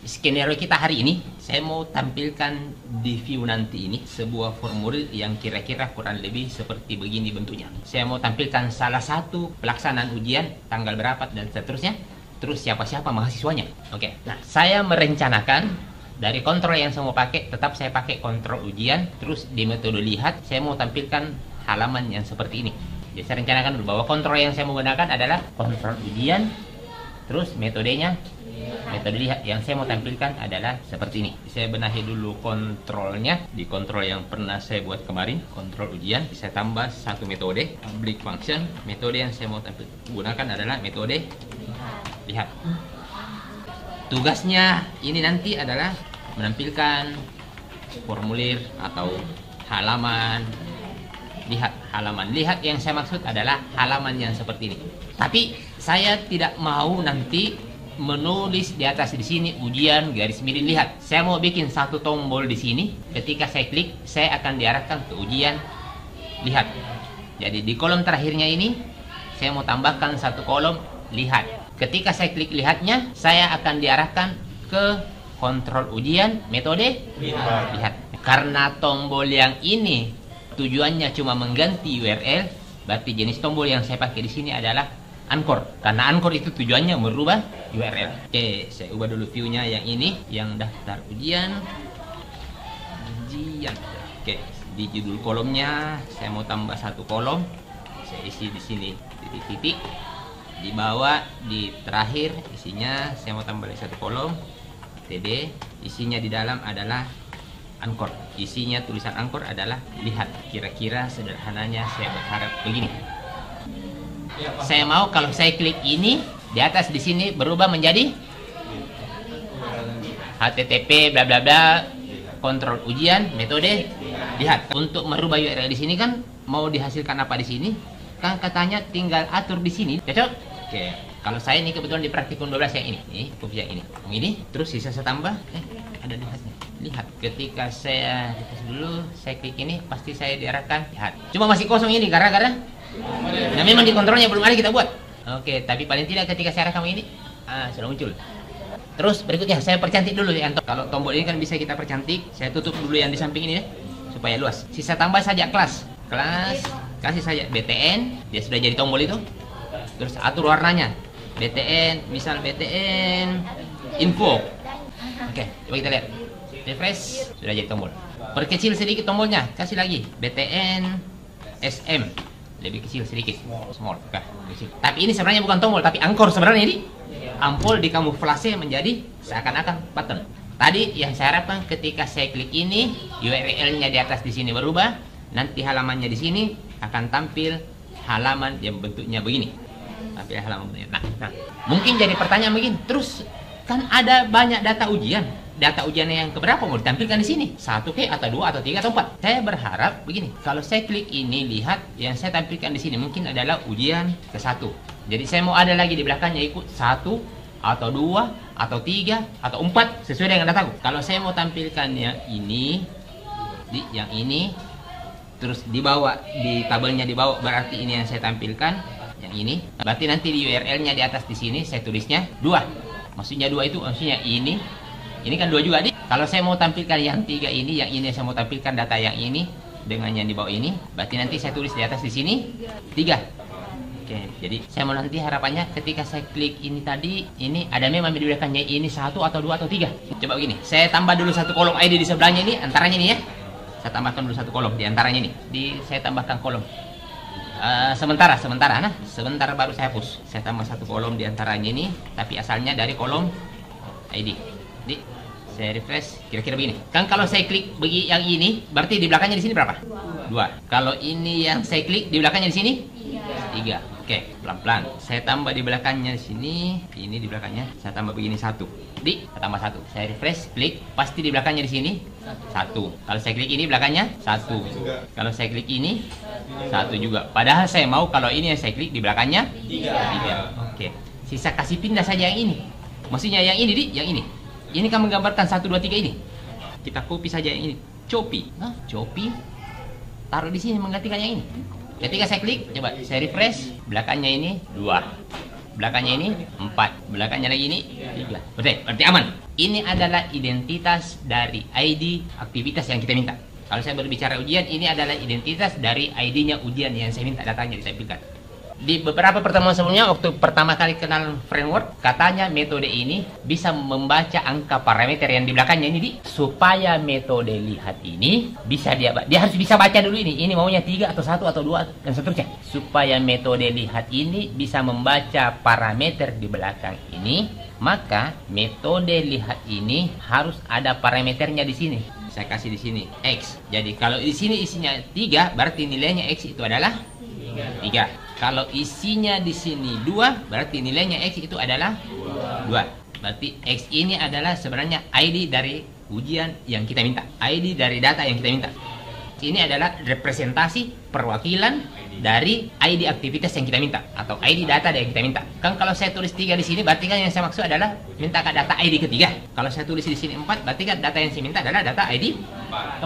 Skenario kita hari ini, saya mau tampilkan di view nanti ini sebuah formulir yang kira-kira kurang lebih seperti begini bentuknya. Saya mau tampilkan salah satu pelaksanaan ujian, tanggal berapa dan seterusnya, terus siapa-siapa mahasiswanya. Oke. Nah, saya merencanakan dari kontrol yang saya mau pakai, tetap saya pakai kontrol ujian, terus di metode lihat, saya mau tampilkan halaman yang seperti ini. Jadi saya rencanakan dulu bahwa kontrol yang saya mau gunakan adalah kontrol ujian, terus metodenya metode lihat. Yang saya mau tampilkan adalah seperti ini. Saya benahi dulu kontrolnya di kontrol yang pernah saya buat kemarin, kontrol ujian. Saya tambah satu metode, public function. Metode yang saya mau gunakan adalah metode lihat. Tugasnya ini nanti adalah menampilkan formulir atau halaman. Lihat yang saya maksud adalah halaman yang seperti ini. Tapi saya tidak mau nanti menulis di atas di sini ujian garis miring lihat. Saya mau bikin satu tombol di sini. Ketika saya klik, saya akan diarahkan ke ujian lihat. Jadi di kolom terakhirnya ini saya mau tambahkan satu kolom lihat. Ketika saya klik lihatnya, saya akan diarahkan ke kontrol ujian metode lihat. Karena tombol yang ini tujuannya cuma mengganti URL, berarti jenis tombol yang saya pakai di sini adalah Anchor. Karena Anchor itu tujuannya merubah URL. Oke, saya ubah dulu view-nya yang ini, yang daftar ujian. Oke, di judul kolomnya saya mau tambah satu kolom. Saya isi di sini titik-titik. Di bawah di terakhir isinya saya mau tambah satu kolom. TD, isinya di dalam adalah Anchor. Isinya tulisan Anchor adalah lihat. Kira-kira sederhananya saya berharap begini. Saya mau kalau saya klik ini di atas di sini berubah menjadi HTTP bla bla bla kontrol ujian metode lihat. Untuk merubah URL di sini kan mau dihasilkan apa di sini? Kan katanya tinggal atur di sini. Cocok? Oke. Kalau saya ini kebetulan di praktikum 12 yang ini. Nih, kopi yang ini. Yang ini terus sisa saya tambah ada lihatnya. Lihat. Ketika saya dulu saya klik ini pasti saya diarahkan lihat. Cuma masih kosong ini gara-gara nah memang di kontrolnya belum ada kita buat. Oke, tapi paling tidak ketika saya rekam ini sudah muncul. Terus berikutnya saya percantik dulu ya. Kalau tombol ini kan bisa kita percantik. Saya tutup dulu yang di samping ini ya supaya luas. Sisa tambah saja kelas, kasih saja BTN. Dia sudah jadi tombol itu. Terus atur warnanya BTN, misal BTN info. Oke, coba kita lihat. Refresh, sudah jadi tombol. Perkecil sedikit tombolnya, kasih lagi BTN SM. Lebih kecil sedikit, small. Kecil. Tapi ini sebenarnya bukan tombol, tapi Anchor sebenarnya ini. Ampul dikamuflase menjadi seakan-akan button. Tadi yang saya harapkan ketika saya klik ini, URL-nya di atas di sini berubah, nanti halamannya di sini akan tampil halaman yang bentuknya begini. Tampil halaman bentuknya. Nah, mungkin jadi pertanyaan begini, terus kan ada banyak data ujian. Data ujiannya yang keberapa mau ditampilkan di sini? 1 atau 2 atau 3 atau 4? Saya berharap begini. Kalau saya klik ini lihat yang saya tampilkan di sini mungkin adalah ujian ke-1. Jadi saya mau ada lagi di belakangnya ikut 1 atau 2 atau 3 atau 4 sesuai dengan dataku. Kalau saya mau tampilkan yang ini yang ini terus di bawah di tabelnya di bawah berarti ini yang saya tampilkan yang ini. Berarti nanti di URL-nya di atas di sini saya tulisnya 2. Maksudnya 2 itu maksudnya ini kan 2 juga nih. Kalau saya mau tampilkan yang 3 ini, yang ini saya mau tampilkan data yang ini dengan yang di bawah ini, berarti nanti saya tulis di atas di sini 3. Oke, jadi saya mau nanti harapannya ketika saya klik ini tadi, ini ada memang di belakangnya ini 1 atau 2 atau 3. Coba begini, saya tambah dulu satu kolom ID di sebelahnya ini, antaranya ini ya. Saya tambahkan dulu satu kolom di antaranya ini. Saya tambahkan kolom. Sebentar baru saya hapus. Saya tambah satu kolom di antaranya ini, tapi asalnya dari kolom ID. Jadi saya refresh kira-kira begini. Kan kalau saya klik bagi yang ini, berarti di belakangnya di sini berapa? 2. Kalau ini yang saya klik di belakangnya di sini 3. Oke, pelan-pelan. Saya tambah di belakangnya di sini, ini di belakangnya saya tambah begini 1. Saya tambah 1. Saya refresh, klik, pasti di belakangnya di sini 1. Kalau saya klik ini belakangnya 1. Kalau saya klik ini 1 juga. Padahal saya mau kalau ini yang saya klik di belakangnya 3. Oke. Sisa kasih pindah saja yang ini. Maksudnya yang ini yang ini. Ini kan menggambarkan 1, 2, 3 ini. Kita copy saja yang ini. Copy. Copy. Taruh di sini menggantikan yang ini. Ketika saya klik, coba saya refresh. Belakangnya ini 2. Belakangnya ini 4. Belakangnya lagi ini 3. Berarti aman. Ini adalah identitas dari ID aktivitas yang kita minta. Kalau saya berbicara ujian, ini adalah identitas dari ID-nya ujian yang saya minta datanya ditampilkan. Di beberapa pertemuan sebelumnya, waktu pertama kali kenal framework, katanya metode ini bisa membaca angka parameter yang di belakangnya ini, supaya metode lihat ini bisa dia harus bisa baca dulu ini maunya 3 atau 1 atau 2 dan seterusnya. Supaya metode lihat ini bisa membaca parameter di belakang ini, maka metode lihat ini harus ada parameternya di sini. Saya kasih di sini X. Jadi kalau di sini isinya 3, berarti nilainya X itu adalah 3. Kalau isinya di sini 2, berarti nilainya X itu adalah 2. Berarti X ini adalah sebenarnya ID dari ujian yang kita minta. ID dari data yang kita minta. Ini adalah representasi perwakilan dari ID aktivitas yang kita minta. Atau ID data yang kita minta. Kan kalau saya tulis 3 di sini, berarti kan yang saya maksud adalah minta ke data ID ketiga. Kalau saya tulis di sini 4, berarti kan data yang saya minta adalah data ID 4.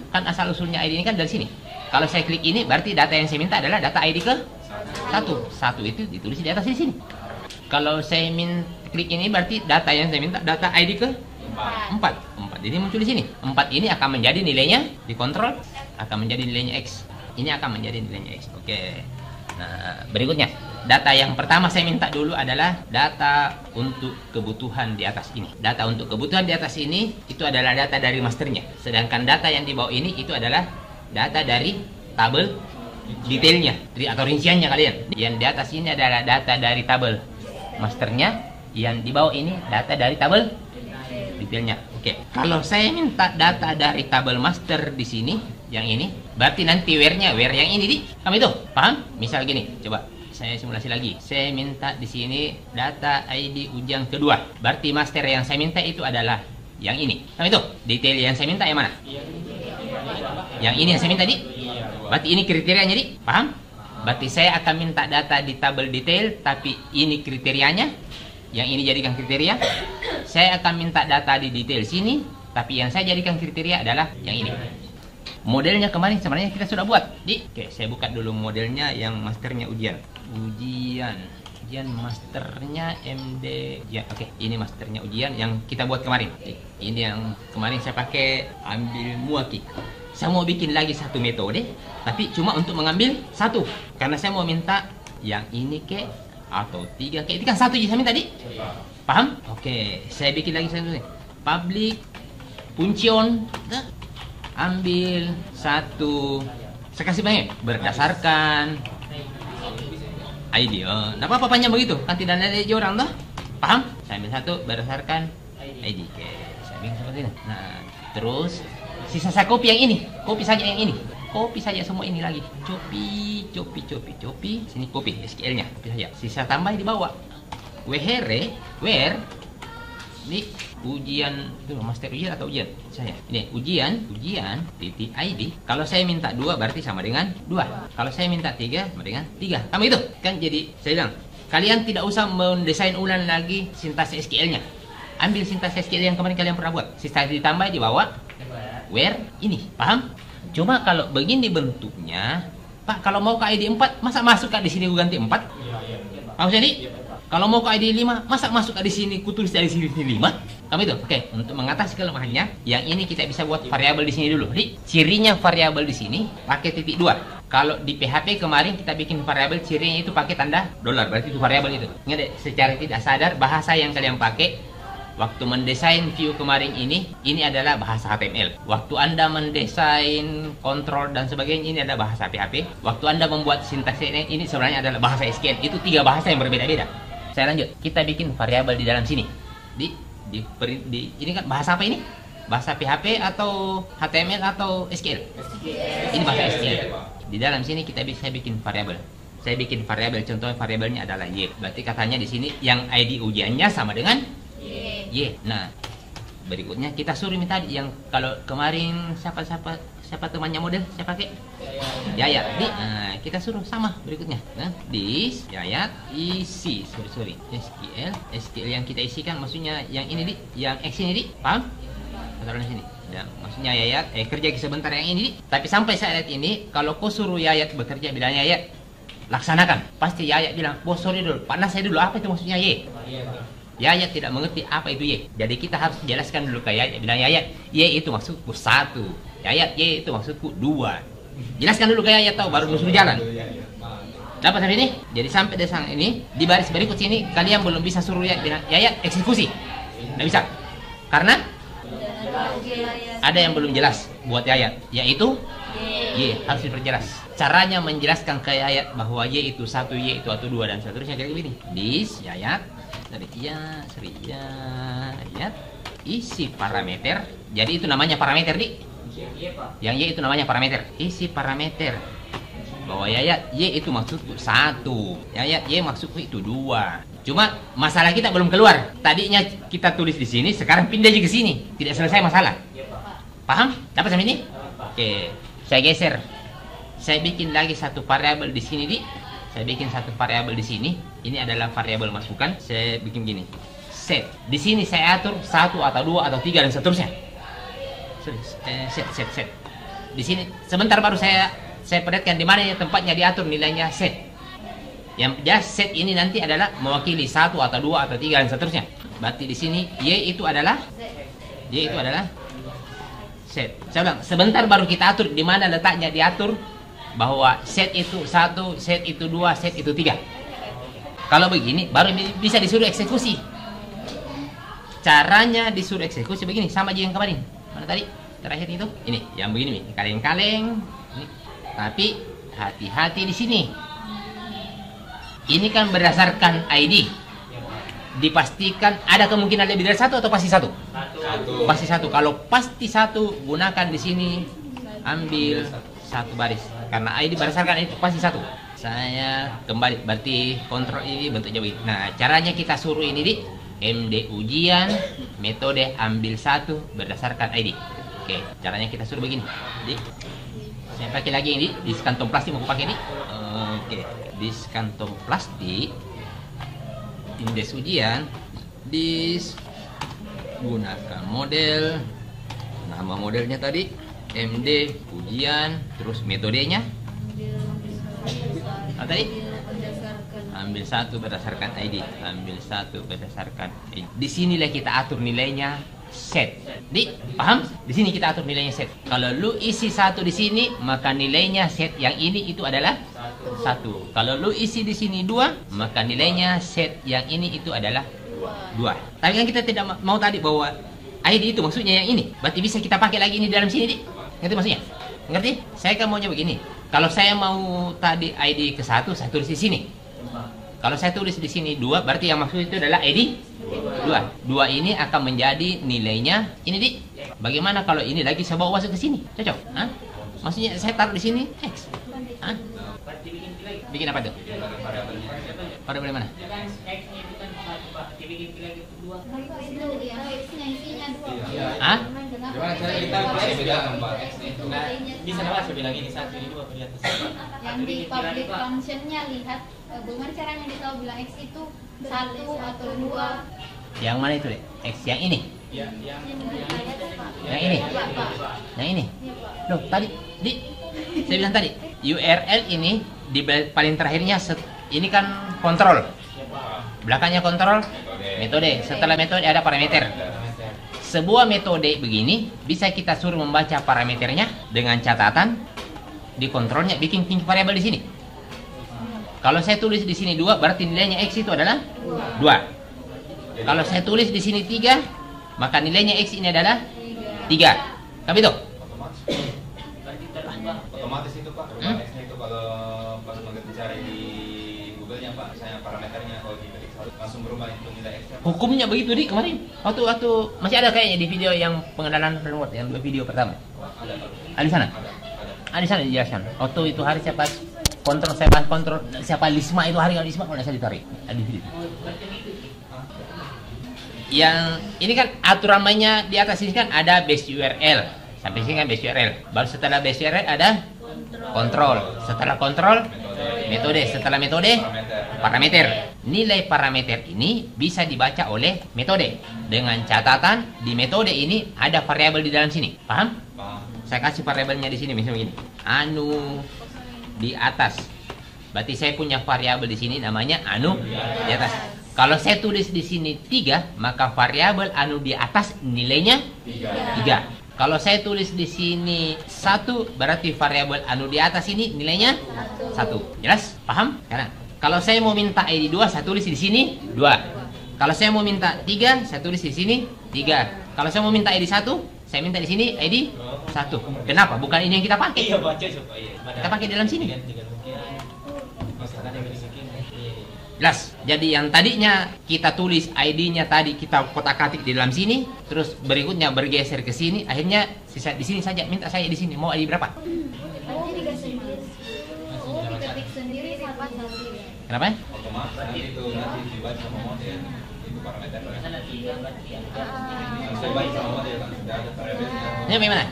Kan asal usulnya ID ini kan dari sini. Kalau saya klik ini, berarti data yang saya minta adalah data ID ke 1 itu ditulis di atas di sini. Kalau saya klik ini, berarti data yang saya minta data ID ke 4. Jadi muncul di sini. 4 ini akan menjadi nilainya dikontrol, akan menjadi nilainya X. Ini akan menjadi nilainya X. Oke. Nah, berikutnya, data yang pertama saya minta dulu adalah data untuk kebutuhan di atas ini. Data untuk kebutuhan di atas ini itu adalah data dari masternya. Sedangkan data yang di bawah ini itu adalah data dari tabel detailnya atau rinciannya kalian. Yang di atas ini adalah data dari tabel masternya, yang di bawah ini data dari tabel detailnya. Oke. Kalau saya minta data dari tabel master di sini, yang ini, berarti nanti where yang ini di kamu itu paham? Misal gini, coba saya simulasi lagi. Saya minta di sini data ID ujian kedua. Berarti master yang saya minta itu adalah yang ini. Kamu itu detail yang saya minta yang mana? Yang ini yang saya minta di. Berarti ini kriterianya di, paham? Berarti saya akan minta data di tabel detail, tapi ini kriterianya. Yang ini jadikan kriteria. Saya akan minta data di detail sini, tapi yang saya jadikan kriteria adalah yang ini. Modelnya kemarin sebenarnya kita sudah buat. Oke, saya buka dulu modelnya yang masternya ujian. Ujian masternya MD. Ya, oke, ini masternya ujian yang kita buat kemarin. Ini yang kemarin saya pakai ambil muaki. Saya mau bikin lagi satu metode, tapi cuma untuk mengambil satu. Karena saya mau minta yang ini ke atau 3 ke. Itu kan satu saya minta tadi. Paham? Oke, saya bikin lagi satu. Public function. Ambil satu. Saya kasih banyak. Berdasarkan ID. Nah, apa panjang begitu? Kan tidak ada orang tuh. Paham? Saya ambil satu berdasarkan ID. Oke, saya bikin seperti ini. Nah, terus sisa saya copy yang ini. Copy saja yang ini. Copy saja semua ini lagi. Copy. Sini copy SQL-nya. Copy saja. Sisa tambah di bawah. Where ini ujian itu master ujian atau ujian saya. Ini ujian titik ID. Kalau saya minta 2 berarti sama dengan 2. Kalau saya minta 3 sama dengan 3. Kamu itu kan jadi saya bilang kalian tidak usah mendesain ulang lagi sintaksis SQL-nya. Ambil sintaksis SQL yang kemarin kalian pernah buat. Sisa ditambah di bawah where ini. Paham? Cuma kalau begini bentuknya, Pak, kalau mau ke ID 4, masa masuk di sini gue ganti 4? Paham jadi? Kalau mau ke ID 5, masa masuk di sini kutulis dari sini 5? Kamu itu. Oke, untuk mengatasi kelemahannya, yang ini kita bisa buat variabel di sini dulu. Jadi, cirinya variabel di sini pakai titik 2. Kalau di PHP kemarin kita bikin variabel cirinya itu pakai tanda dolar, berarti itu variabel itu. Ingat deh, secara tidak sadar bahasa yang kalian pakai waktu mendesain view kemarin ini adalah bahasa HTML. Waktu Anda mendesain kontrol dan sebagainya ini adalah bahasa PHP. Waktu Anda membuat sintaksis ini sebenarnya adalah bahasa SQL. Itu 3 bahasa yang berbeda-beda. Saya lanjut. Kita bikin variabel di dalam sini. Ini kan bahasa apa ini? Bahasa PHP atau HTML atau SQL? Ini bahasa SQL. Di dalam sini kita bisa bikin variabel. Saya bikin variabel, contoh variabelnya adalah Y. Berarti katanya di sini yang ID ujiannya sama dengan Y. Nah, berikutnya kita suruh minta yang kalau kemarin siapa temannya model saya pakai Yayat. Nah, kita suruh sama berikutnya. Nah, this Yayat isi SQL yang kita isikan maksudnya yang ini yang X ini paham? Taruh di sini. Dan maksudnya Yayat kerja sebentar yang ini tapi sampai saat ini kalau kau suruh Yayat bekerja bilang Yayat laksanakan, pasti Yayat bilang, "Bos, sorry dulu, panas saya dulu, apa itu maksudnya Y?" Yayat tidak mengerti apa itu Y. Jadi kita harus jelaskan dulu ke Yayat. Bilang, Yayat, Y itu maksudku 1. Yayat, Y itu maksudku 2. Jelaskan dulu ke Yayat tahu, baru disuruh jalan. Dapat sampai ini? Jadi sampai di sana ini, di baris berikut sini kalian belum bisa suruh Yayat eksekusi. Tidak bisa. Karena ada yang belum jelas buat Yayat, yaitu Y harus diperjelas. Caranya menjelaskan ke Yayat bahwa Y itu 1, Y itu 2 dan seterusnya kayak begini. Dis Yayat, Yayat, isi parameter. Jadi itu namanya parameter, Dik. Yang Y itu namanya parameter. Isi parameter bahwa Yayat Y itu maksudku 1, Yayat Y maksudku itu 2. Cuma masalah kita belum keluar. Tadinya kita tulis di sini, sekarang pindah aja ke sini. Tidak selesai masalah. Paham? Dapat sampai ini? Oke, saya geser. Saya bikin lagi satu variabel di sini, Di. Saya bikin satu variabel di sini. Ini adalah variabel masukan. Saya bikin gini. Set. Di sini saya atur 1 atau 2 atau 3 dan seterusnya. Set. Di sini sebentar baru saya perlihatkan di mana tempatnya diatur nilainya set. Yang set ini nanti adalah mewakili 1 atau 2 atau 3 dan seterusnya. Berarti di sini Y itu adalah set. Saya bilang sebentar baru kita atur di mana letaknya diatur bahwa set itu 1, set itu 2, set itu 3. Kalau begini baru bisa disuruh eksekusi. Caranya disuruh eksekusi begini, sama aja yang kemarin. Mana tadi? Terakhir itu. Ini yang begini nih, kaleng-kaleng. Tapi hati-hati di sini. Ini kan berdasarkan ID. Dipastikan ada kemungkinan lebih dari 1 atau pasti 1? Pasti 1. Kalau pasti 1, gunakan di sini, ambil 1 baris. Karena ID berdasarkan itu pasti 1. Saya kembali, berarti kontrol ini bentuknya begini. Nah, caranya kita suruh ini, Di. MD ujian, metode ambil 1 berdasarkan ID. Oke, caranya kita suruh begini. Di. Saya pakai lagi ini, dis kantong plastik mau pakai ini. Oke, dis kantong plastik. Indeks ujian, dis gunakan model. Nama modelnya tadi MD ujian, terus metodenya. Apa tadi? Ambil 1 berdasarkan ID. Ambil 1 berdasarkan ID. Di sinilah kita atur nilainya set. Di, paham? Di sini kita atur nilainya set. Kalau lu isi 1 di sini, maka nilainya set yang ini itu adalah 1. Kalau lu isi di sini 2, maka nilainya set yang ini itu adalah 2. Tapi kan kita tidak mau tadi bahwa ID itu maksudnya yang ini. Berarti bisa kita pakai lagi ini dalam sini, Di. Ngerti maksudnya? Ngerti? Saya kan maunya begini. Kalau saya mau tadi ID ke 1, saya tulis di sini. Kalau saya tulis di sini 2, berarti yang maksud itu adalah ID 2. 2 ini akan menjadi nilainya ini, Di. Bagaimana kalau ini lagi saya bawa masuk ke sini? Cocok? Hah? Maksudnya saya taruh di sini X. Hah? Bikin apa tuh? Variabel mana? Hah? Bisa nggak saya bilang ini 1, ini 2 terlihat yang di public functionnya lihat bagaimana caranya kita tahu bilang X itu 1 atau 2. Yang mana itu, Dek? X yang ini? yang Yang ini? Yang ini? Loh, tadi Di saya bilang tadi URL ini di paling terakhirnya ini kan kontrol. Belakangnya kontrol metode. Setelah metode ada parameter. Sebuah metode begini bisa kita suruh membaca parameternya dengan catatan di kontrolnya bikin variabel di sini. Kalau saya tulis di sini 2, berarti nilainya X itu adalah 2. Kalau saya tulis di sini 3, maka nilainya X ini adalah 3. Tapi itu otomatis itu, Pak. X-nya itu kalau pas mencari di Google-nya, Pak, saya parameternya kalau diketik langsung berubah itu nilai X. hukumnya begitu, Di, kemarin. Waktu masih ada kayaknya di video yang pengenalan framework yang video pertama. Ada di sana. Ada di sana dijelaskan. Waktu itu hari siapa kontrol siapa Lisma itu hari Lisma kalau saya ditarik. Ada di video. Yang ini kan aturan mainnya di atas ini kan ada base URL. Sampai sini kan base URL. Baru setelah base URL ada kontrol. Setelah kontrol metode. Setelah metode parameter. Nilai parameter ini bisa dibaca oleh metode dengan catatan di metode ini ada variabel di dalam sini. Paham? Saya kasih variabelnya di sini misalnya begini. Anu di atas. Berarti saya punya variabel di sini namanya anu di atas. Kalau saya tulis di sini 3, maka variabel anu di atas nilainya 3. Kalau saya tulis di sini 1, berarti variabel anu di atas ini nilainya 1. Jelas? Paham? Karena kalau saya mau minta ID 2, saya tulis di sini 2. Kalau saya mau minta 3, saya tulis di sini 3. Kalau saya mau minta ID 1, saya minta di sini ID 1. Kenapa? Bukan ini yang kita pakai. Iya, baca supaya. Kita pakai dalam sini. Masalah yang dimiliki. Jelas. Jadi yang tadinya kita tulis ID-nya tadi kita kotak-katik di dalam sini, terus berikutnya bergeser ke sini, akhirnya sisa di sini saja. Minta saya di sini mau ID berapa? Nanti diketik sendiri sama sendiri. Kenapa? Otomatis nanti itu nanti dibaca sama model itu parameternya. Saya baca sama model kan sudah ada parameternya. Ini bagaimana?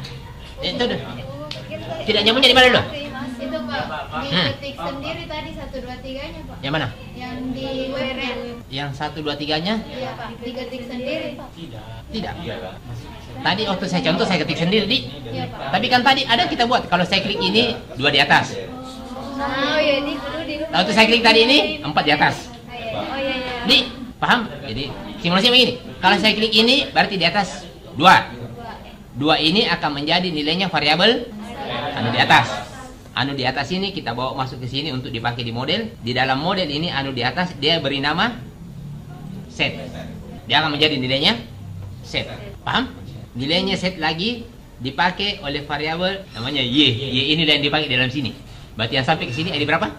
Itu deh. Tidak nyambungnya di mana dulu? Itu Pak, diketik sendiri tadi 1 2 3-nya Pak. Yang mana? Yang di URL. Yang 1 2 3-nya? Iya Pak, diketik sendiri Pak. Tidak. Tadi waktu saya contoh saya ketik sendiri, Di. Iya Pak. Tapi kan tadi ada kita buat kalau saya klik ini 2 di atas. Oh iya ini dulu di rumah. Waktu saya klik tadi ini 4 di atas. Oh iya iya. Di, paham? Jadi simulasi begini. Kalau saya klik ini berarti di atas 2. 2 ini akan menjadi nilainya variabel anu di atas. Anu di atas ini kita bawa masuk ke sini untuk dipakai di model. Di dalam model ini anu di atas dia beri nama set. Dia akan menjadi nilainya set. Paham? Nilainya set lagi dipakai oleh variabel namanya y. Y ini yang dipakai di dalam sini. Berarti yang sampai ke sini ID berapa?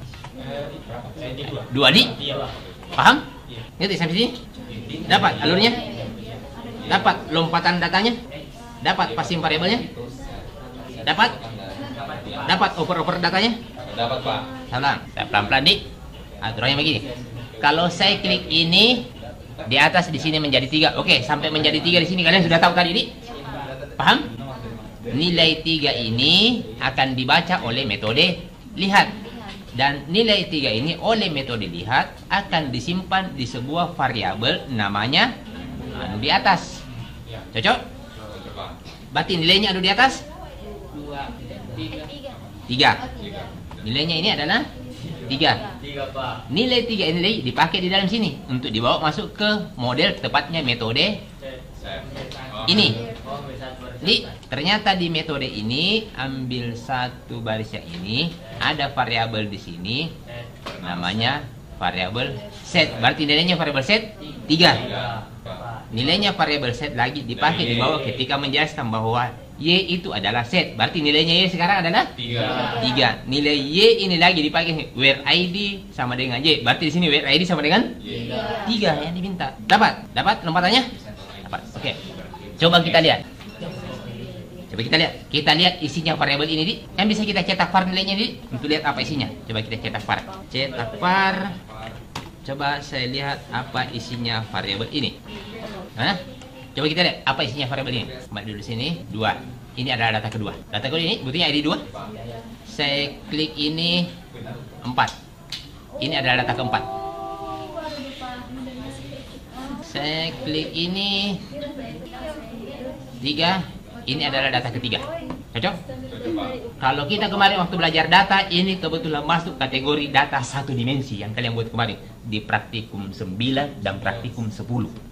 2 di. Iya, Pak. Paham? Ngerti sampai sini? Dapat alurnya? Dapat lompatan datanya? Dapat passing variabelnya? Dapat? Dapat oper-oper datanya? Dapat Pak. Salam. Saya pelan-pelan Dik. Aturannya begini. Kalau saya klik ini di atas di sini menjadi 3. Oke, sampai menjadi 3 di sini kalian sudah tahu tadi, Dik? Paham? Nilai 3 ini akan dibaca oleh metode lihat. Dan nilai 3 ini oleh metode lihat akan disimpan di sebuah variabel namanya anu di atas. Cocok? Berarti nilainya anu di atas? 3. Nilainya ini adalah 3. Nilai 3 ini dipakai di dalam sini untuk dibawa masuk ke model, tepatnya metode ini. Jadi ternyata di metode ini ambil satu baris yang ini, ada variabel di sini namanya variabel set. Berarti nilainya variabel set 3. Nilainya variabel set lagi dipakai di bawah ketika menjelaskan bahwa Y itu adalah set. Berarti nilainya Y sekarang adalah 3. Nilai Y ini lagi dipakai where ID sama dengan Y. Berarti di sini where ID sama dengan 3 yang diminta. Dapat? Dapat lompatannya? Dapat. Oke. Coba kita lihat. Kita lihat isinya variabel ini, Di. Yang bisa kita cetak var nilainya, Di. Untuk lihat apa isinya. Coba kita cetak var. Cetak var. Coba saya lihat apa isinya variabel ini. Hah? Coba kita lihat apa isinya variabel ini. Kembali dulu sini 2. Ini adalah data kedua. Data kedua ini butuhnya ID 2. Saya klik ini 4. Ini adalah data keempat. Saya klik ini 3. Ini adalah data ketiga. Cocok? Kalau kita kemarin waktu belajar data, ini kebetulan masuk kategori data satu dimensi yang kalian buat kemarin di praktikum 9 dan praktikum 10.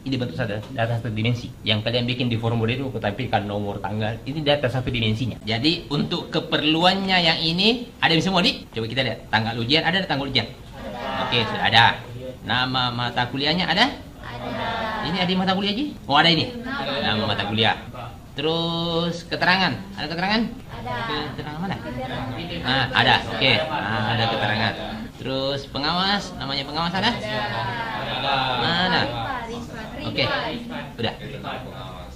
Ini bentuk data satu dimensi yang kalian bikin di formulir itu, tampilkan nomor, tanggal. Ini data satu dimensinya. Jadi untuk keperluannya yang ini ada di semua, Di. Coba kita lihat. Tanggal ujian ada tanggal ujian? Oke, sudah ada. Nama mata kuliahnya ada? Ini ada di mata kuliah, Ji? Oh, ada ini. Nama mata kuliah. Terus keterangan, ada keterangan? Keterangan mana? Ada, oke. Ada keterangan. Terus pengawas, namanya pengawas ada? Mana? Oke, udah.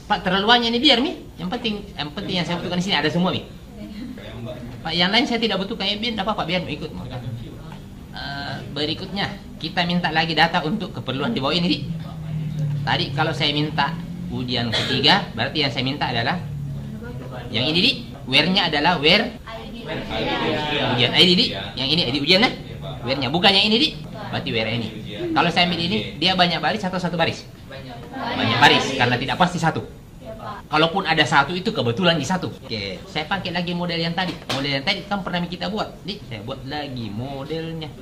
Pak, terlalu banyak ini biar Mi. Yang penting yang saya butuhkan di sini ada semua Mi. Pak, yang lain saya tidak butuhkan ya biar, apa Pak biar Mi ikut. Berikutnya kita minta lagi data untuk keperluan di bawah ini, Di. Tadi kalau saya minta ujian ketiga, berarti yang saya minta adalah yang ini, Di. Where-nya adalah where ujian ID, Di. Yang ini ID ujian, where-nya bukan yang ini, Di. Berarti where ini. Kalau saya ambil ini, dia banyak baris atau satu baris? Banyak baris karena tidak pasti satu. Kalaupun ada satu itu kebetulan di satu. Oke, saya pakai lagi model yang tadi. Model yang tadi kan pernah kita buat. Nih, saya buat lagi modelnya.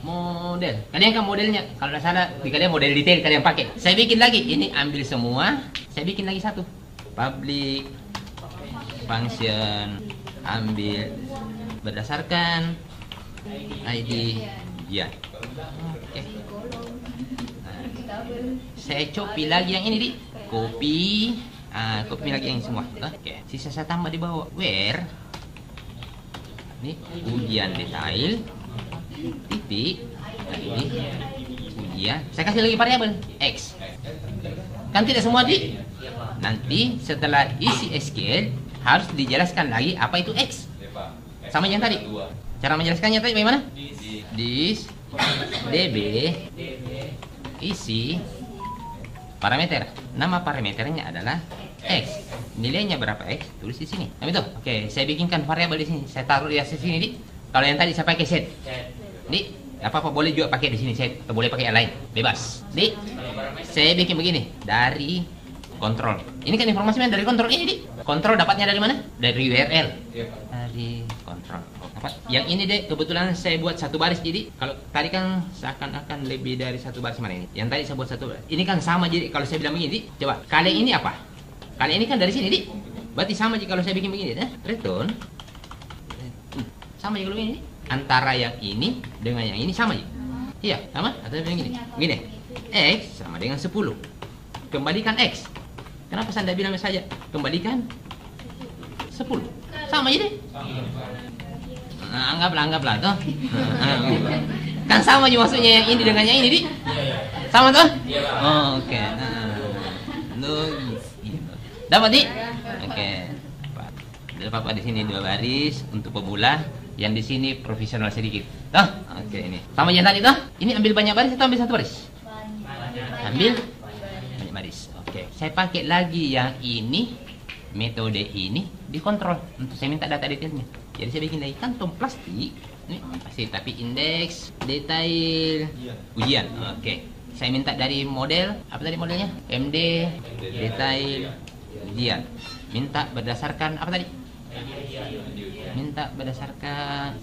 Model. Kalian kan modelnya. Kalau nggak salah, di kalian model detail kalian pakai. Saya bikin lagi. Ini ambil semua. Saya bikin lagi satu. Public function. Ambil berdasarkan ID. Ya. Oke. Saya copy lagi yang ini, copy lagi yang semua. Oke, sisa saya tambah di bawah. Where ini ujian detail titik. Nah, ini ujian. Saya kasih lagi variabel x. Kan tidak semua di. Nanti setelah isi SQL harus dijelaskan lagi apa itu x. Sama yang tadi. Cara menjelaskannya tadi bagaimana? This db isi parameter. Nama parameternya adalah x. Nilainya berapa x? Tulis di sini. Nah, itu. Oke, saya bikinkan variabel di sini. Saya taruh di sini, Dik. Kalau yang tadi saya pakai set. Dik, apa boleh juga pakai di sini set atau boleh pakai yang lain. Bebas. Dik, saya bikin begini dari kontrol. Ini kan informasi dari kontrol ini, Dik. Kontrol dapatnya dari mana? Dari URL. Dari kontrol. Yang ini deh kebetulan saya buat satu baris, jadi kalau tadi kan seakan-akan lebih dari satu baris. Mana ini? Yang tadi saya buat satu baris. Ini kan sama, jadi kalau saya bilang begini, coba kalian ini apa? Kalian ini kan dari sini, Dik. Berarti sama jika kalau saya bikin begini, return. Sama juga begini. Antara yang ini dengan yang ini sama ya? Iya, sama? Atau begini? Begini. X sama dengan 10. Kembalikan X. Kenapa saya tidak bilang saja kembalikan 10? Sama aja deh. Nah, anggaplah toh. Kan sama aja maksudnya yang ini dengan yang ini, Dik. Sama toh? Oh, oke. Dapat, Dik? Oke. Dapat di sini 2 baris untuk pemula, yang di sini profesional sedikit. Toh? Oke, ini. Sama yang tadi toh? Ini ambil banyak baris atau ambil satu baris? Ambil banyak baris. Oke. Saya pakai lagi yang ini, metode ini dikontrol untuk saya minta data detailnya. Jadi saya bikin lagi kantong plastik ini pasti, tapi indeks detail ujian. Oke, saya minta dari model apa tadi modelnya, MD detail ujian. Minta berdasarkan apa tadi? Minta berdasarkan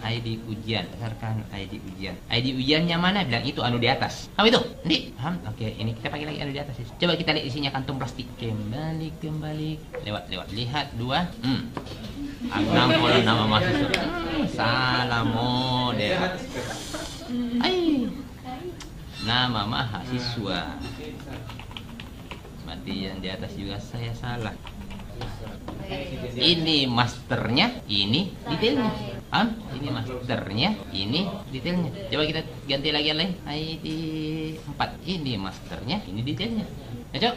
ID ujian, berdasarkan ID ujian. ID ujiannya mana? Bilang itu anu di atas. Apa itu? Dik, paham? Oke, ini kita pakai lagi anu di atas. Coba kita lihat isinya kantong plastik. Kembali. Lewat. Lihat 2. Agnam kalau nama mahasiswa. Salah model. Nama mahasiswa. Berarti yang di atas juga saya salah. Ini masternya, ini detailnya. Ini masternya, ini detailnya. Coba kita ganti lagi yang lain. ID 4. Ini masternya, ini detailnya. Cocok?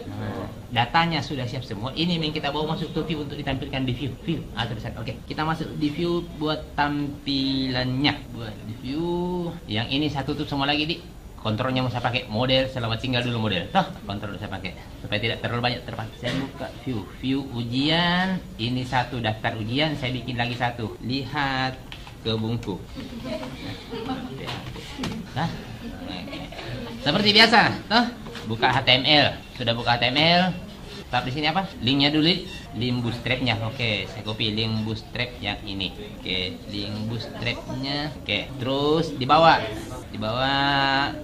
Datanya sudah siap semua. Ini yang kita bawa masuk ke view untuk ditampilkan di view. Tulisan. Oke, kita masuk di view buat tampilannya. Buat di view. Yang ini saya tutup semua lagi, Dik. Kontrolnya mau saya pakai model, selamat tinggal dulu model. Kontrol saya pakai supaya tidak terlalu banyak terpakai. Saya buka view ujian. Ini satu daftar ujian, saya bikin lagi satu. Lihat ke buku. Seperti biasa, buka HTML. Sudah buka HTML. Tap di sini apa? Linknya dulu, link bootstrapnya. Oke, saya copy link bootstrap yang ini. Oke, link bootstrapnya. Oke, terus di bawah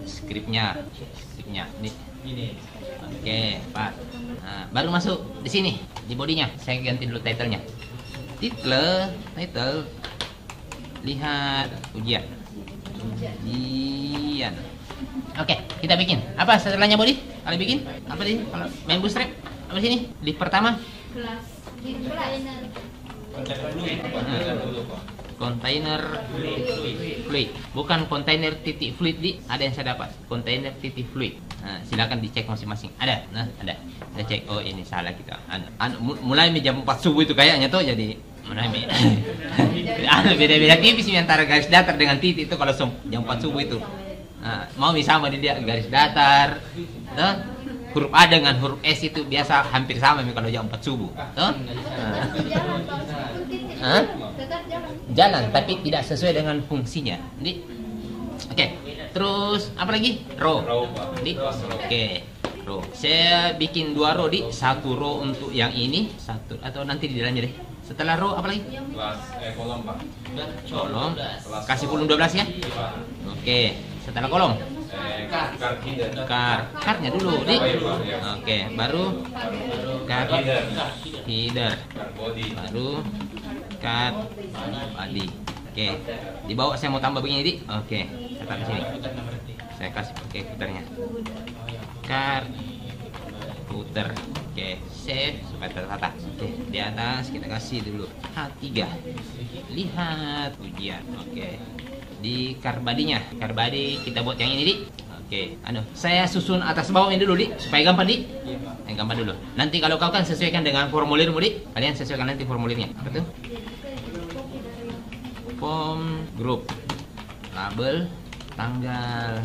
skripnya ini. Oke, Pak. Nah, baru masuk di sini di bodinya. Saya ganti dulu titlenya. Title. Lihat ujian. Oke, kita bikin. Apa setelahnya body? Kalian bikin? Apa di? Kalau main bootstrap apa sini? Di pertama? Kelas. Container. Container fluid, bukan kontainer titik fluid, Di. Ada yang saya dapat kontainer titik fluid. Nah, silakan dicek masing-masing. Ada. Ada. Saya cek. Oh, ini salah kita. Mulai jam 4 subuh itu kayaknya tuh, jadi mulai beda-beda tipis antara garis datar dengan titik itu kalau jam 4 subuh itu. Nah, mau sama di dia garis datar. Huruf A dengan huruf S itu biasa hampir sama kalau jam 4 subuh. Jalan tapi tidak sesuai dengan fungsinya. Oke. Terus apa lagi? Row. Oke. row. Saya bikin 2 row di, 1 row untuk yang ini, satu atau nanti di dalamnya deh. Setelah row apa lagi? Kelas kolom Pak. Kolom. Kasih kolom 12 ya. Oke, setelah kolom. Card header. Cardnya dulu di. Oke, baru card header. Card body. Baru card body. Oke, di bawah saya mau tambah begini di. Oke, saya taruh di sini. Saya kasih pakai putarnya. Card puter. Oke, save supaya tertata. Oke, di atas kita kasih dulu H3. Lihat ujian. Oke. Di karbadinya, karbadi kita buat yang ini di. Oke, saya susun atas bawahnya dulu di, supaya gampang di. Yang gampang dulu. Nanti kalau kau kan sesuaikan dengan formulirmu di. Kalian sesuaikan nanti formulirnya. Apa tuh? Form group, label, tanggal,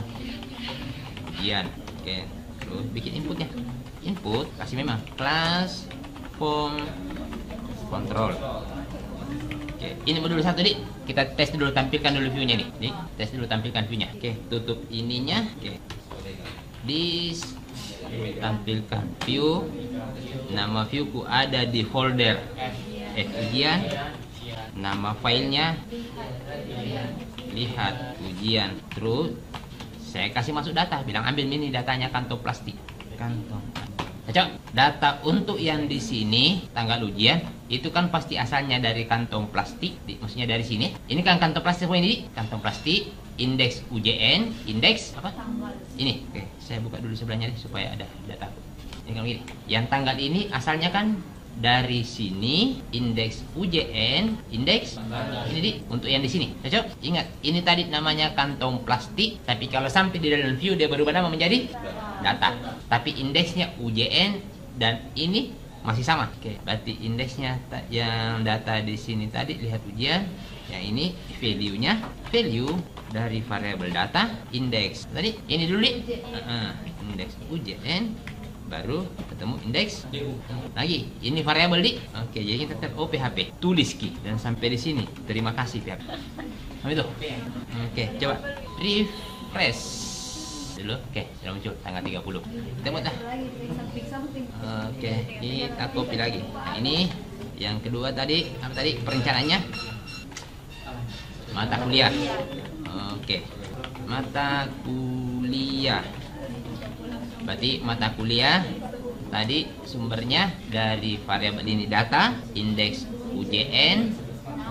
ujian. Oke, terus bikin inputnya. Input kasih memang kelas form control. Oke, ini modul 1 di. Kita tes dulu, tampilkan dulu view-nya nih. Di, tes dulu tampilkan view-nya. Oke, tutup ininya. Oke. Tampilkan view. Nama viewku ada di folder ujian. Nama filenya lihat ujian. Terus saya kasih masuk data, bilang ambil ini datanya kantong plastik. Kantong. Cocok. Data untuk yang di sini tanggal ujian itu kan pasti asalnya dari kantong plastik, maksudnya dari sini. Ini kan kantong plastik ini, kantong plastik, indeks UJN, indeks apa? Ini. Oke, saya buka dulu sebelahnya deh supaya ada data. Ini kalau gini. Yang tanggal ini asalnya kan dari sini, indeks UJN, indeks ini di, untuk yang di sini. Cocok? Ingat, ini tadi namanya kantong plastik, tapi kalau sampai di dalam view dia berubah nama menjadi data. Tapi indeksnya UJN dan ini masih sama. Oke, berarti indeksnya yang data di sini tadi lihat ujian, yang ini value-nya, value dari variabel data, indeks. Tadi ini dulu di. Indeks UJN baru ketemu indeks lagi ini variabel di. Oke, jadi kita tab OPHP tulis key dan sampai di sini. Terima kasih PHP. Itu. Oke, coba refresh dulu. Oke, sudah muncul tanggal 30. Kita buat dah. Oke, kita copy lagi. Nah, ini yang kedua tadi apa tadi perencanaannya? Mata kuliah. Oke. Mata kuliah. Berarti mata kuliah tadi sumbernya dari variabel ini data, indeks UJN,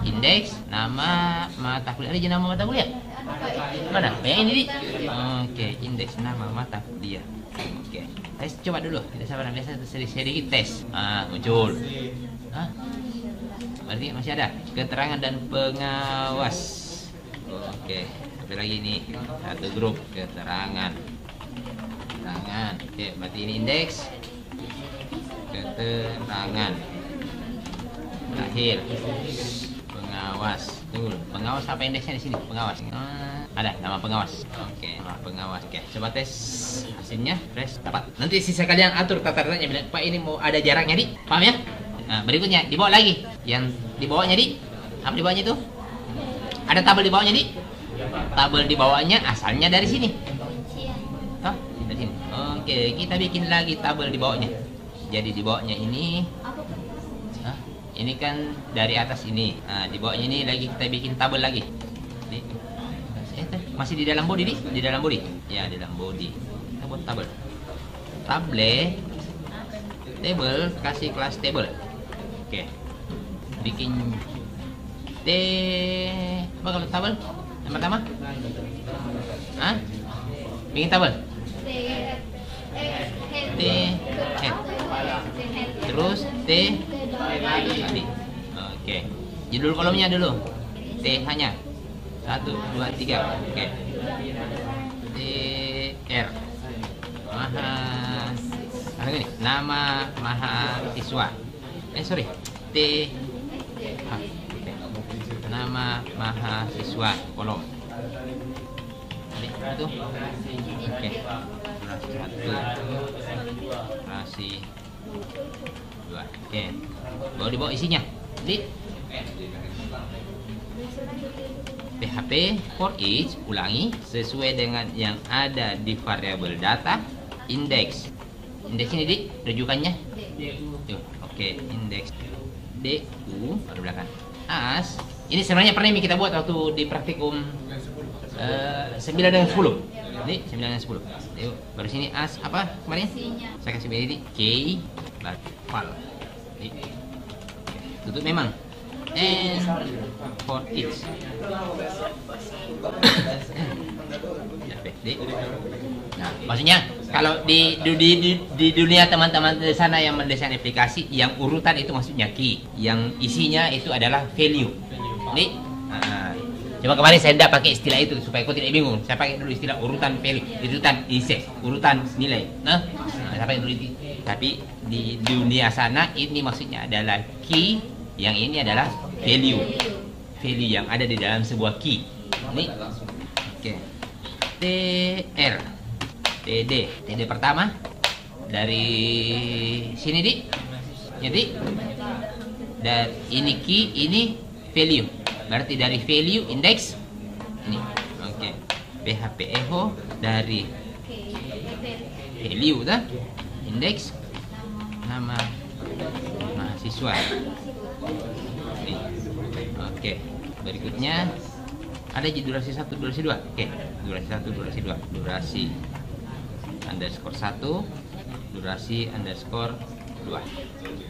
indeks nama mata kuliah. Ada nama mata kuliah? Mana? Yang ini di. Oke, indeks nama mata kuliah. Oke, tes coba dulu. Kita sabar biasa sedikit tes. Muncul. Berarti masih ada keterangan dan pengawas. Oke, apa lagi ini? Satu grup keterangan. Oke, berarti ini indeks keterangan. Terakhir pengawas. Tunggu, pengawas apa indeksnya di sini? Pengawas. Ada nama pengawas. Oke, nama pengawas. Oke, coba tes hasilnya. Press dapat. Nanti sisa kalian atur tata letaknya. Bilang, Pak ini mau ada jaraknya di. Paham ya? Nah, berikutnya di bawah lagi. Yang di bawahnya di. Apa di bawahnya itu? Ada tabel di bawahnya di. Tabel di bawahnya asalnya dari sini. Toh? Dari sini. Oke, kita bikin lagi tabel di bawahnya. Jadi di bawahnya ini, ini kan dari atas ini. Nah, di bawahnya ini lagi kita bikin tabel lagi. Masih di dalam body, di dalam body. Ya, di dalam body. Kita buat tabel. Table, kasih kelas table. Oke. Bikin apa kalau tabel? Yang pertama? Bikin tabel. T head. Terus T tadi. Oke. Judul kolomnya dulu. T hanya 1, 2, 3. Oke. T R. Ini nama mahasiswa. Sorry. T H. Oke. Nama mahasiswa kolom. Itu. Oke. Operasi 2. Oke. Baru dibawa isinya. Jadi PHP for each ulangi sesuai dengan yang ada di variabel data, indeks Indeks ini di rujukannya. D. Tuh, oke, indeks DU baru belakang. As, ini sebenarnya pernah kita buat waktu di praktikum 9 dan 10. Ini 9 dan 10. Yuk, baru sini as apa kemarin? Isinya. Saya kasih beda di K fal. Tutup memang. And for each. Nah, maksudnya kalau di dunia teman-teman di sana yang mendesain aplikasi, yang urutan itu maksudnya key, yang isinya itu adalah value. Ini, cuma kemarin saya tidak pakai istilah itu supaya kau tidak bingung. Saya pakai dulu istilah urutan value, urutan index, urutan nilai. Saya pakai dulu itu. Tapi di dunia sana ini maksudnya adalah key, yang ini adalah value. Value yang ada di dalam sebuah key. Ini, oke. TR, TD pertama dari sini di, jadi dan ini key, ini value. Berarti dari value index ini, oke. PHP echo dari value dah, index nama mahasiswa. Ini. Oke, berikutnya ada di durasi 1, durasi 2. Oke, durasi 1, durasi 2. Durasi underscore 1, durasi underscore 2.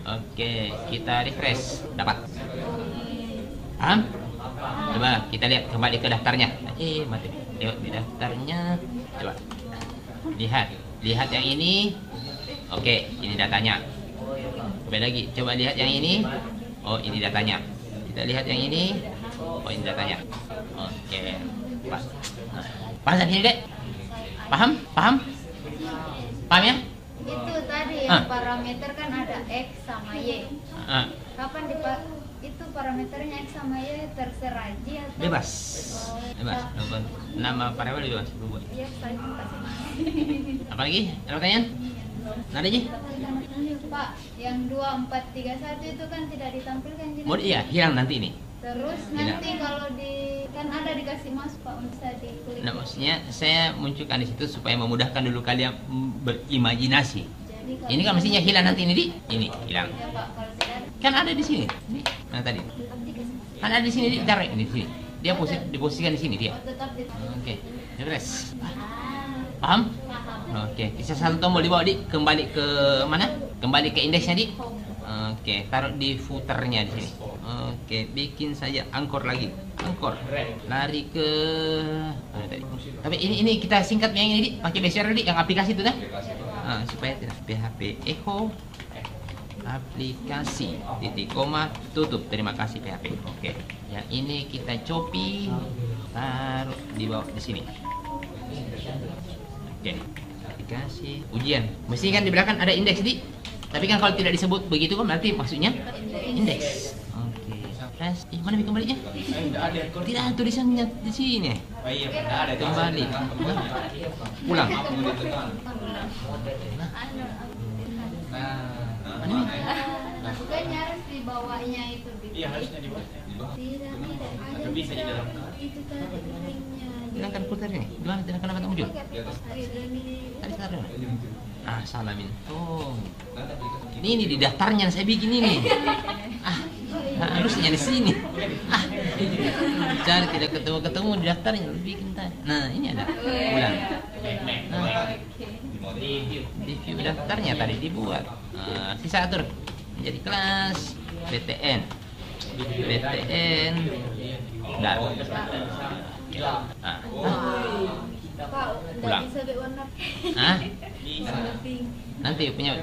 Oke, kita refresh. Dapat. Paham? Coba kita lihat kembali ke daftarnya. Mati. Lewat di daftarnya. Coba. Lihat yang ini. Oke, ini datanya. Coba lagi. Coba lihat yang ini. Oh, ini datanya. Kita lihat yang ini. Oh, ini datanya. Oke. Paham sini, Dek? Paham? Paham ya? Itu tadi yang parameter kan ada X sama Y. Kapan itu parameternya X sama Y terserah J atau Bebas. Nama variabel bebas. Iya, saya kasih. Apa lagi? Ada pertanyaan? Nada aja? Pak, yang 2431 itu kan tidak ditampilkan jadi. Oh iya, hilang nanti ini. Terus nanti kalau kan ada dikasih mas Pak bisa diklik. Nah, maksudnya saya munculkan di situ supaya memudahkan dulu kalian berimajinasi. Jadi kalau Ini kan mestinya hilang nanti ini di. Ini hilang. ya Pak, kalau tidak Kan ada di sini. Ini. Mana tadi? aplikasi Kan ada di sini di. Taruh ini di sini. Dia diposisikan di sini dia. tetap di. Oke. Refresh. Ah, Paham? paham. Oke. Bisa satu tombol di bawah di. Kembali ke mana? Kembali ke indeksnya di. Oke. Taruh di footernya di sini. Oke. Bikin saja angkor lagi. Angkor. Lari ke. Mana tadi? Tapi ini kita singkat yang ini di. Pakai basic di. Yang aplikasi itu dah. Supaya tidak PHP echo aplikasi titik koma tutup. Terima kasih PHP. Oke. Yang ini kita copy taruh di bawah di sini. Oke. Aplikasi ujian. Mesti kan di belakang ada indeks di. Tapi kan kalau tidak disebut begitu kan berarti maksudnya indeks. Oke. Press. Mana kembalinya? Tidak ada tulisannya di sini. Kembali. Pulang. Mana nih? Bukannya harus di bawahnya itu di. Iya, harusnya di bawah. Tidak. Atau bisa di dalam. Itu tadi linknya. Hilangkan filternya nih. Gimana? Kenapa tak muncul? Ini. Tadi taruh. Salamin. Oh. Ini di daftarnya saya bikin ini. Harusnya di sini. Cari tidak ketemu di daftarnya bikin tadi. Nah, ini ada. Ulang. Nah, di view daftarnya tadi dibuat. Sisa atur menjadi kelas BTN. Dan Pak, udah Ulang. bisa warna. nanti punya